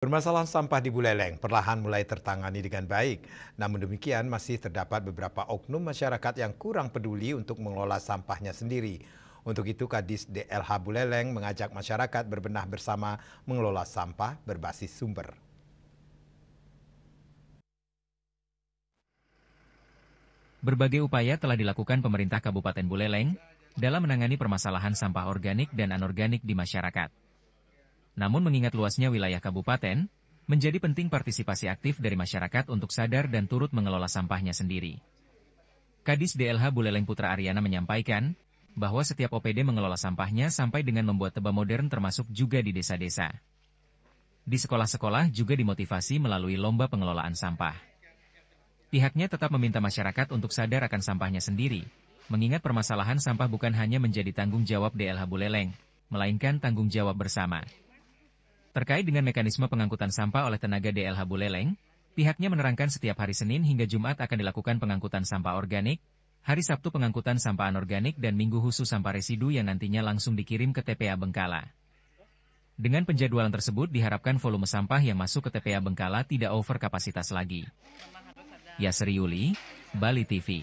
Permasalahan sampah di Buleleng perlahan mulai tertangani dengan baik. Namun demikian masih terdapat beberapa oknum masyarakat yang kurang peduli untuk mengelola sampahnya sendiri. Untuk itu Kadis DLH Buleleng mengajak masyarakat berbenah bersama mengelola sampah berbasis sumber. Berbagai upaya telah dilakukan pemerintah Kabupaten Buleleng dalam menangani permasalahan sampah organik dan anorganik di masyarakat. Namun mengingat luasnya wilayah kabupaten, menjadi penting partisipasi aktif dari masyarakat untuk sadar dan turut mengelola sampahnya sendiri. Kadis DLH Buleleng Putra Aryana menyampaikan bahwa setiap OPD mengelola sampahnya sampai dengan membuat teba modern termasuk juga di desa-desa. Di sekolah-sekolah juga dimotivasi melalui lomba pengelolaan sampah. Pihaknya tetap meminta masyarakat untuk sadar akan sampahnya sendiri, mengingat permasalahan sampah bukan hanya menjadi tanggung jawab DLH Buleleng, melainkan tanggung jawab bersama. Terkait dengan mekanisme pengangkutan sampah oleh tenaga DLH Buleleng, pihaknya menerangkan setiap hari Senin hingga Jumat akan dilakukan pengangkutan sampah organik, hari Sabtu pengangkutan sampah anorganik dan Minggu khusus sampah residu yang nantinya langsung dikirim ke TPA Bengkala. Dengan penjadwalan tersebut diharapkan volume sampah yang masuk ke TPA Bengkala tidak over kapasitas lagi. Yasri Yuli, Bali TV.